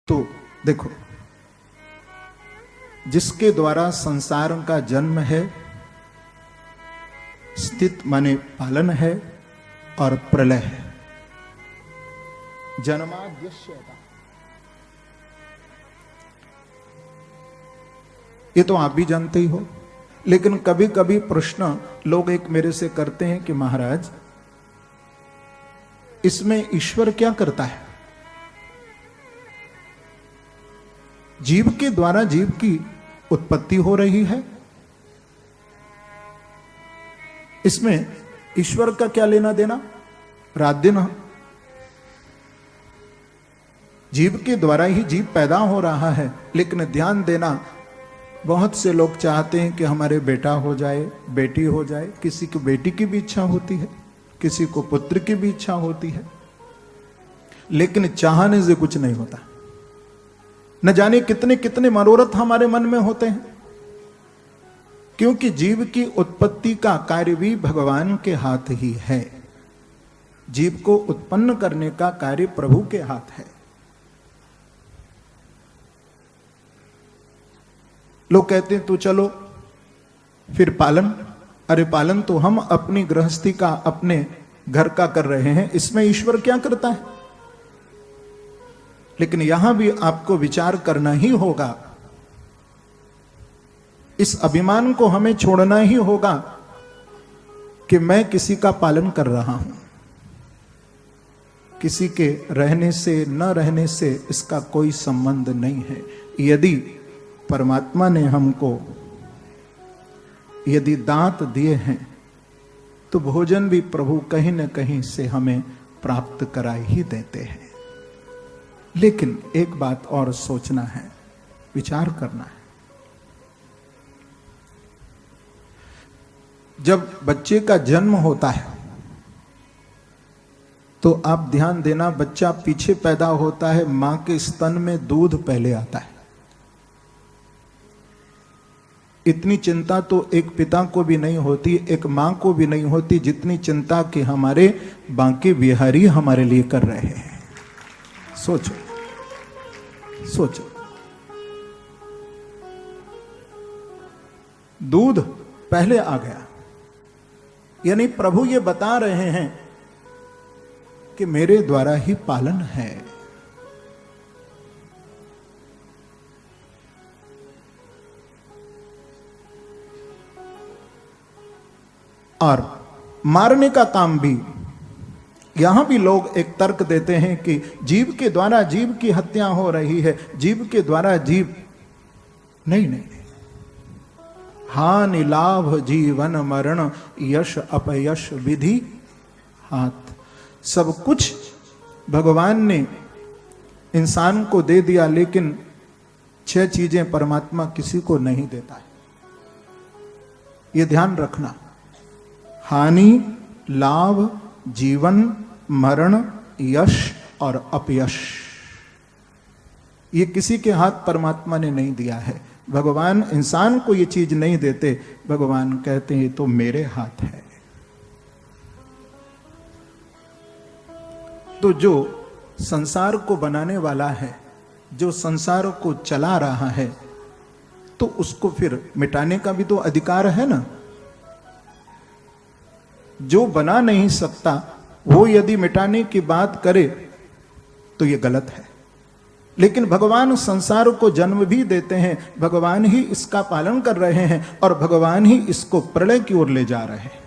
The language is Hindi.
तो देखो, जिसके द्वारा संसार का जन्म है, स्थित माने पालन है, और प्रलय है। जन्माद्यस्यता, ये तो आप भी जानते ही हो। लेकिन कभी कभी प्रश्न लोग एक मेरे से करते हैं कि महाराज, इसमें ईश्वर क्या करता है? जीव के द्वारा जीव की उत्पत्ति हो रही है, इसमें ईश्वर का क्या लेना देना? रात दिन जीव के द्वारा ही जीव पैदा हो रहा है। लेकिन ध्यान देना, बहुत से लोग चाहते हैं कि हमारे बेटा हो जाए, बेटी हो जाए। किसी को बेटी की भी इच्छा होती है, किसी को पुत्र की भी इच्छा होती है, लेकिन चाहने से कुछ नहीं होता। न जाने कितने कितने मनोरथ हमारे मन में होते हैं, क्योंकि जीव की उत्पत्ति का कार्य भी भगवान के हाथ ही है। जीव को उत्पन्न करने का कार्य प्रभु के हाथ है। लोग कहते हैं तो चलो फिर पालन। अरे पालन तो हम अपनी गृहस्थी का, अपने घर का कर रहे हैं, इसमें ईश्वर क्या करता है? लेकिन यहां भी आपको विचार करना ही होगा, इस अभिमान को हमें छोड़ना ही होगा कि मैं किसी का पालन कर रहा हूं। किसी के रहने से न रहने से इसका कोई संबंध नहीं है। यदि परमात्मा ने हमको यदि दांत दिए हैं, तो भोजन भी प्रभु कहीं न कहीं से हमें प्राप्त करा ही देते हैं। लेकिन एक बात और सोचना है, विचार करना है। जब बच्चे का जन्म होता है तो आप ध्यान देना, बच्चा पीछे पैदा होता है, मां के स्तन में दूध पहले आता है। इतनी चिंता तो एक पिता को भी नहीं होती, एक मां को भी नहीं होती, जितनी चिंता कि हमारे बांके बिहारी हमारे लिए कर रहे हैं। सोचो सोचो, दूध पहले आ गया, यानी प्रभु ये बता रहे हैं कि मेरे द्वारा ही पालन है। और मारने का काम भी, यहां भी लोग एक तर्क देते हैं कि जीव के द्वारा जीव की हत्या हो रही है, जीव के द्वारा जीव। नहीं नहीं, हानि लाभ जीवन मरण यश अपयश विधि हाथ, सब कुछ भगवान ने इंसान को दे दिया, लेकिन 6 चीजें परमात्मा किसी को नहीं देता है। यह ध्यान रखना, हानि लाभ जीवन मरण यश और अपयश, ये किसी के हाथ परमात्मा ने नहीं दिया है। भगवान इंसान को ये चीज नहीं देते, भगवान कहते हैं तो मेरे हाथ है। तो जो संसार को बनाने वाला है, जो संसार को चला रहा है, तो उसको फिर मिटाने का भी तो अधिकार है ना। जो बना नहीं सकता वो यदि मिटाने की बात करे तो ये गलत है। लेकिन भगवान संसार को जन्म भी देते हैं, भगवान ही इसका पालन कर रहे हैं, और भगवान ही इसको प्रलय की ओर ले जा रहे हैं।